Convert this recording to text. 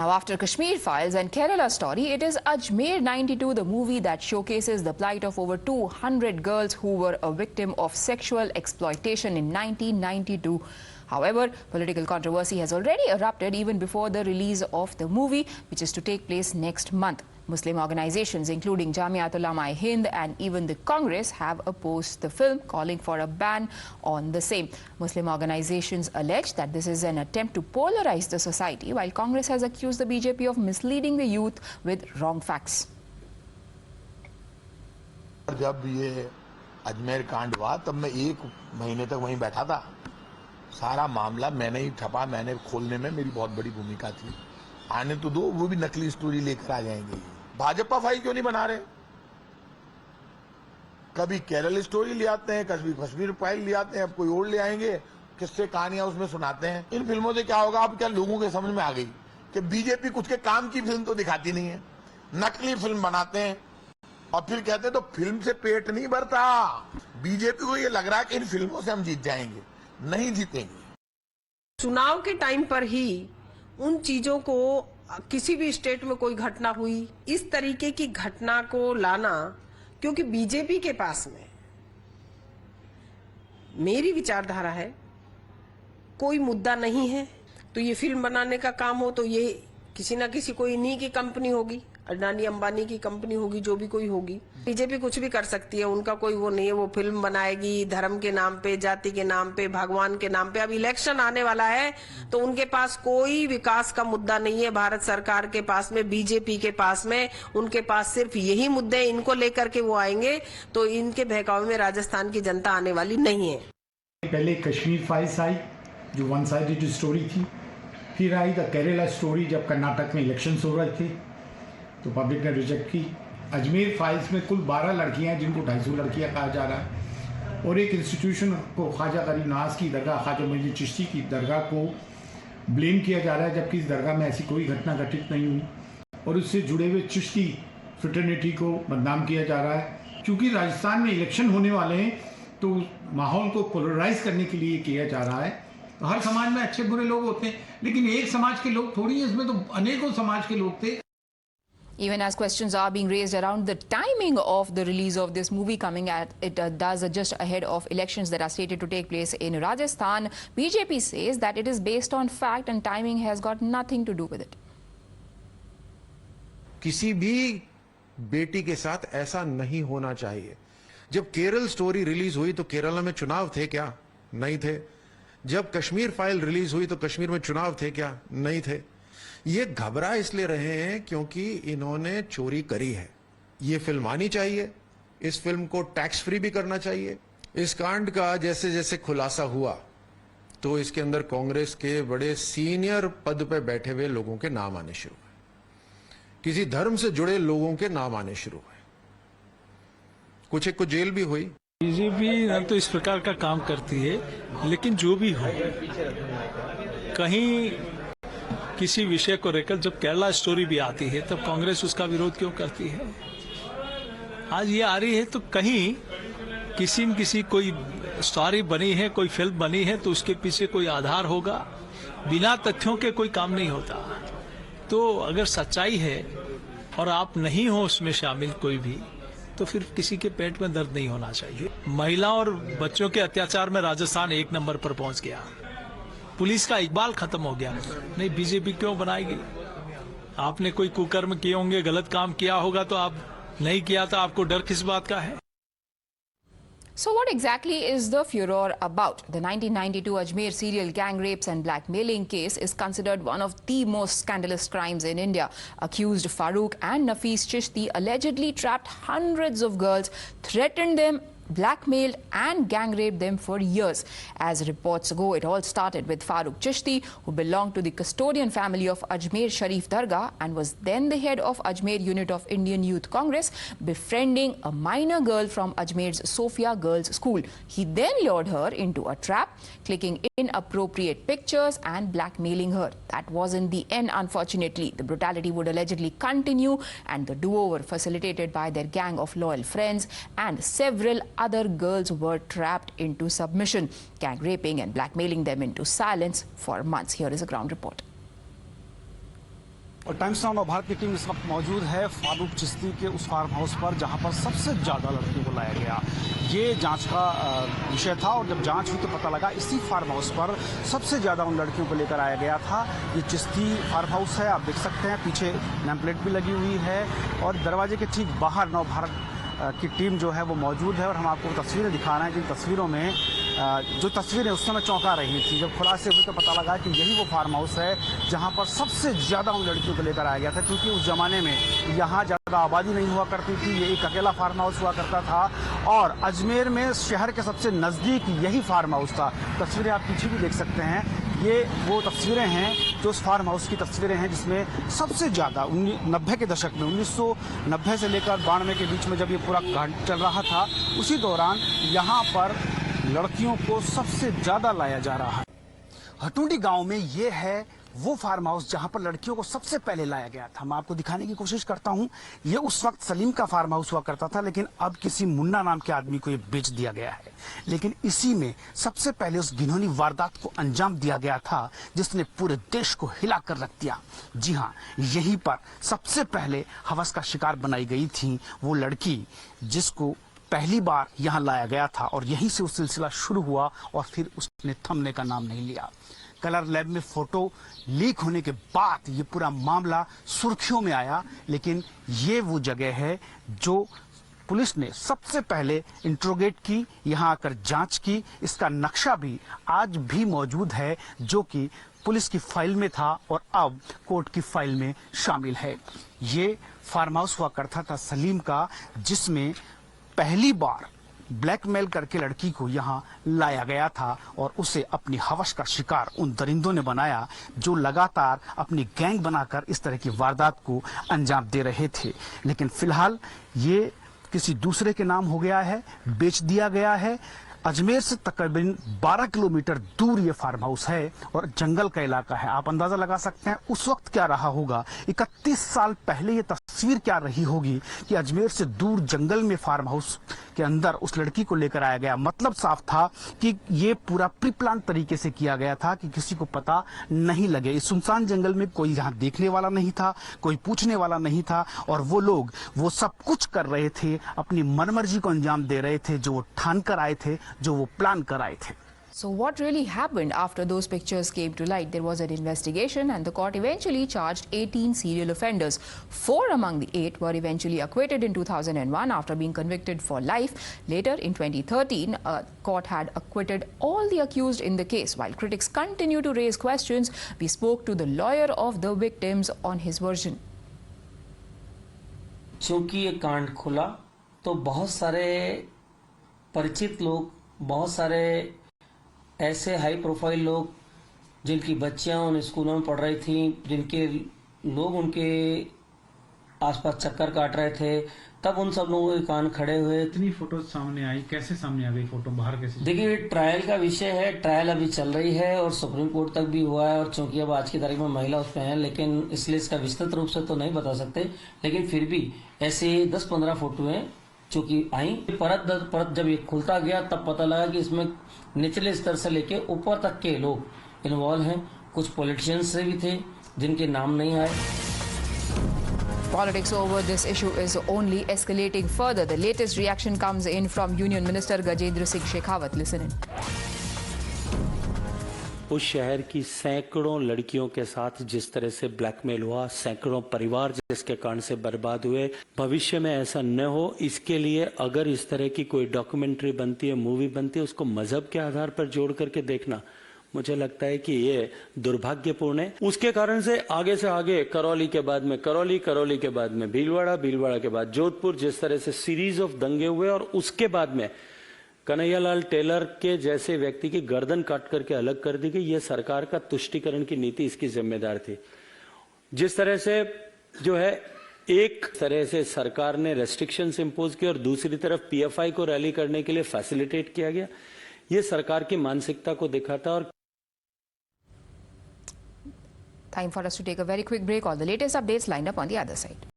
Now, after Kashmir Files and Kerala Story, it is Ajmer 92, the movie that showcases the plight of over 200 girls who were a victim of sexual exploitation in 1992. However, political controversy has already erupted even before the release of the movie, which is to take place next month. Muslim organizations including Jamiat Ulama-e-Hind and even the Congress have opposed the film, calling for a ban on the same. Muslim organizations allege that this is an attempt to polarize the society, while Congress has accused the BJP of misleading the youth with wrong facts. जब ये अजमेर कांड हुआ तब मैं 1 महीने तक वहीं बैठा था। सारा मामला मैंने ही ठपा, मैंने खोलने में मेरी बहुत बड़ी भूमिका थी। आने तो दो, वो भी नकली स्टोरी लेकर आ जाएंगे। भाजपा फाइल क्यों नहीं बना रहे? कभी केरल स्टोरी ले आते हैं, कभी कश्मीर फाइल ले आते हैं, अब कोई और ले आएंगे, किससे कहानियां उसमें सुनाते हैं। इन फिल्मों से क्या होगा? अब क्या लोगों के समझ में आ गई कि बीजेपी कुछ के काम की फिल्म तो दिखाती नहीं है, नकली फिल्म बनाते हैं और फिर कहते हैं तो फिल्म से पेट नहीं भरता। बीजेपी को ये लग रहा है कि इन फिल्मों से हम जीत जाएंगे, नहीं जीतेंगे। चुनाव के टाइम पर ही उन चीजों को, किसी भी स्टेट में कोई घटना हुई, इस तरीके की घटना को लाना, क्योंकि बीजेपी के पास में, मेरी विचारधारा है, कोई मुद्दा नहीं है तो ये फिल्म बनाने का काम हो तो ये किसी ना किसी कोई इन्हीं की कंपनी होगी, अडानी अंबानी की कंपनी होगी, जो भी कोई होगी। बीजेपी कुछ भी कर सकती है, उनका कोई वो नहीं है। वो फिल्म बनाएगी धर्म के नाम पे, जाति के नाम पे, भगवान के नाम पे। अब इलेक्शन आने वाला है तो उनके पास कोई विकास का मुद्दा नहीं है। भारत सरकार के पास में, बीजेपी के पास में, उनके पास सिर्फ यही मुद्दे, इनको लेकर के वो आएंगे तो इनके बहकावे में राजस्थान की जनता आने वाली नहीं है। पहले कश्मीर फाइल्स आई जो वन साइडेड स्टोरी थी, फिर आई द केरला स्टोरी जब कर्नाटक में इलेक्शंस हो रहे थे तो पब्लिक ने रिजेक्ट की। अजमेर फाइल्स में कुल 12 लड़कियां हैं जिनको 250 लड़कियां कहा जा रहा है, और एक इंस्टीट्यूशन को, ख्वाजा गरीब नवाज की दरगाह, ख्वाजा मोइनुद्दीन चिश्ती की दरगाह को ब्लेम किया जा रहा है, जबकि इस दरगाह में ऐसी कोई घटना घटित नहीं हुई, और उससे जुड़े हुए चिश्ती फ्रेटर्निटी को बदनाम किया जा रहा है। क्योंकि राजस्थान में इलेक्शन होने वाले हैं तो माहौल को पोलराइज करने के लिए किया जा रहा है। हर समाज में अच्छे बुरे लोग होते हैं, लेकिन एक समाज के लोग थोड़ी है, इसमें तो अनेकों समाज के लोग थे। Even as questions are being raised around the timing of the release of this movie, coming at it does just ahead of elections that are slated to take place in Rajasthan, BJP says that it is based on fact and timing has got nothing to do with it. किसी भी बेटी के साथ ऐसा नहीं होना चाहिए। जब केरल स्टोरी रिलीज हुई तो केरला में चुनाव थे क्या? नहीं थे। जब कश्मीर फाइल रिलीज हुई तो कश्मीर में चुनाव थे क्या? नहीं थे। ये घबरा इसलिए रहे हैं क्योंकि इन्होंने चोरी करी है। ये फिल्म आनी चाहिए, इस फिल्म को टैक्स फ्री भी करना चाहिए। इस कांड का जैसे जैसे खुलासा हुआ तो इसके अंदर कांग्रेस के बड़े सीनियर पद पे बैठे हुए लोगों के नाम आने शुरू हुए, किसी धर्म से जुड़े लोगों के नाम आने शुरू हुए, कुछ एक को जेल भी हुई। बीजेपी न तो इस प्रकार का काम करती है, लेकिन जो भी हो, कहीं किसी विषय को लेकर जब केरला स्टोरी भी आती है तब कांग्रेस उसका विरोध क्यों करती है? आज ये आ रही है तो कहीं किसी न किसी कोई स्टोरी बनी है, कोई फिल्म बनी है तो उसके पीछे कोई आधार होगा। बिना तथ्यों के कोई काम नहीं होता। तो अगर सच्चाई है और आप नहीं हो उसमें शामिल कोई भी, तो फिर किसी के पेट में दर्द नहीं होना चाहिए। महिला और बच्चों के अत्याचार में राजस्थान 1 नंबर पर पहुंच गया। पुलिस का इकबाल खत्म हो गया। नहीं, बीजेपी क्यों बनाएगी? आपने कोई कुकर्म किए होंगे, गलत काम किया होगा तो आप नहीं किया, तो आपको डर किस बात का है? So what exactly is the furor about? The 1992 Ajmer serial gang rapes and blackmailing case is considered one of the most scandalous crimes in India. Accused Farooq and Nafees Chishti allegedly trapped hundreds of girls, threatened them, blackmailed and gang raped them for years. As reports go, it all started with Farooq Chishti, who belonged to the custodian family of Ajmer Sharif Dargah and was then the head of Ajmer unit of Indian Youth Congress, befriending a minor girl from Ajmer's Sophia Girls School. He then lured her into a trap, clicking inappropriate pictures and blackmailing her. That wasn't the end, unfortunately. The brutality would allegedly continue, and the do-over, facilitated by their gang of loyal friends, and several other girls were trapped into submission, gang raping and blackmailing them into silence for months. Here is a ground report. और times now Bharat की team इस वक्त मौजूद है फारूक चिश्ती के उस farm house पर जहां पर सबसे ज़्यादा लड़कियों को लाया गया। ये जांच का विषय था और जब जांच हुई तो पता लगा इसी फार्म हाउस पर सबसे ज़्यादा उन लड़कियों को लेकर आया गया था। ये चिश्ती फार्म हाउस है, आप देख सकते हैं पीछे नेम प्लेट भी लगी हुई है और दरवाजे के ठीक बाहर नव भारत की टीम जो है वो मौजूद है और हम आपको तस्वीरें दिखा रहे हैं। जिन तस्वीरों में जो तस्वीरें उस समय चौंका रही थी, जब खुलासे हुए तो पता लगा कि यही वो फार्म हाउस है जहां पर सबसे ज़्यादा उन लड़कियों को लेकर आया गया था, क्योंकि उस ज़माने में यहाँ ज़्यादा आबादी नहीं हुआ करती थी। ये एक अकेला फार्म हाउस हुआ करता था और अजमेर में शहर के सबसे नज़दीक यही फार्म हाउस था। तस्वीरें आप पीछे भी देख सकते हैं, ये वो तस्वीरें हैं जो उस फार्म हाउस की तस्वीरें हैं जिसमें सबसे ज़्यादा 90 के दशक में 1990 से लेकर 92 के बीच में जब ये पूरा कांड चल रहा था, उसी दौरान यहाँ पर लड़कियों को सबसे ज़्यादा लाया जा रहा है। हटुंडी गांव में ये है वो फार्म हाउस जहां पर लड़कियों को सबसे पहले लाया गया था। मैं आपको दिखाने की कोशिश करता हूं। ये उस वक्त सलीम का फार्म हाउस हुआ करता था, लेकिन अब किसी मुन्ना नाम के आदमी को ये बेच दिया गया है। लेकिन इसी में सबसे पहले उस घिनौनी वारदात को अंजाम दिया गया था जिसने पूरे देश को हिला कर रख दिया। जी हाँ, यहीं पर सबसे पहले हवस का शिकार बनाई गई थी वो लड़की जिसको पहली बार यहाँ लाया गया था और यहीं से वो सिलसिला शुरू हुआ और फिर उसने थमने का नाम नहीं लिया। कलर लैब में फोटो लीक होने के बाद ये पूरा मामला सुर्खियों में आया, लेकिन ये वो जगह है जो पुलिस ने सबसे पहले इंट्रोगेट की, यहाँ आकर जांच की। इसका नक्शा भी आज भी मौजूद है जो कि पुलिस की फाइल में था और अब कोर्ट की फाइल में शामिल है। ये फार्म हाउस हुआ करता था सलीम का, जिसमें पहली बार ब्लैकमेल करके लड़की को यहाँ लाया गया था और उसे अपनी हवस का शिकार उन दरिंदों ने बनाया जो लगातार अपनी गैंग बनाकर इस तरह की वारदात को अंजाम दे रहे थे। लेकिन फिलहाल ये किसी दूसरे के नाम हो गया है, बेच दिया गया है। अजमेर से तकरीबन 12 किलोमीटर दूर ये फार्म हाउस है और जंगल का इलाका है। आप अंदाजा लगा सकते हैं उस वक्त क्या रहा होगा, 31 साल पहले ये तस्वीर क्या रही होगी कि अजमेर से दूर जंगल में फार्म हाउस के अंदर उस लड़की को लेकर आया गया। मतलब साफ था कि ये पूरा प्री प्लान तरीके से किया गया था कि किसी को पता नहीं लगे। इस सुनसान जंगल में कोई यहाँ देखने वाला नहीं था, कोई पूछने वाला नहीं था और वो लोग वो सब कुछ कर रहे थे, अपनी मनमर्जी को अंजाम दे रहे थे, जो वो ठान कर आए थे, जो वो प्लान कर आए थे। So what really happened after those pictures came to light? There was an investigation and the court eventually charged 18 serial offenders. 4 among the 8 were eventually acquitted in 2001 after being convicted for life. Later in 2013, a court had acquitted all the accused in the case. While critics continue to raise questions, we spoke to the lawyer of the victims on his version. चूंकि ये कांड खुला तो बहुत सारे परिचित लोग, बहुत सारे ऐसे हाई प्रोफाइल लोग जिनकी बच्चियां उन स्कूलों में पढ़ रही थी, जिनके लोग उनके आसपास चक्कर काट रहे थे, तब उन सब लोगों के कान खड़े हुए। इतनी फोटो सामने आई, कैसे सामने आ गई फोटो, बाहर कैसे? देखिए, ट्रायल का विषय है, ट्रायल अभी चल रही है और सुप्रीम कोर्ट तक भी हुआ है और चूंकि अब आज की तारीख में महिला उसमें है, लेकिन इसलिए इसका विस्तृत रूप से तो नहीं बता सकते, लेकिन फिर भी ऐसे 10-15 फोटोएं चूंकि आई। परत दर परत जब ये खुलता गया तब पता लगा कि इसमें निचले स्तर से लेके ऊपर तक के लोग इन्वॉल्व हैं। कुछ पॉलिटिशियंस से भी थे जिनके नाम नहीं आए। Politics over this issue is only escalating further. The latest reaction comes in from Union Minister Gajendra Singh Shekhawat. Listen in. उस शहर की सैकड़ों लड़कियों के साथ जिस तरह से ब्लैकमेल हुआ, सैकड़ों परिवार जिसके कारण से बर्बाद हुए, भविष्य में ऐसा न हो, इसके लिए अगर इस तरह की कोई डॉक्यूमेंट्री बनती है, मूवी बनती है, उसको मजहब के आधार पर जोड़ करके देखना, मुझे लगता है कि ये दुर्भाग्यपूर्ण है। उसके कारण से आगे करौली के बाद में करौली, करौली के बाद में भीलवाड़ा, भीलवाड़ा के बाद जोधपुर, जिस तरह से सीरीज ऑफ दंगे हुए और उसके बाद में कन्हैयालाल टेलर के जैसे व्यक्ति की गर्दन काट करके अलग कर दी गई। ये सरकार का तुष्टीकरण की नीति इसकी जिम्मेदार थी। जिस तरह से जो है एक तरह से सरकार ने रेस्ट्रिक्शंस इंपोज किए और दूसरी तरफ पीएफआई को रैली करने के लिए फैसिलिटेट किया गया, ये सरकार की मानसिकता को दिखाता। और Time for us to take a very quick break. All the latest updates lined up on the other side.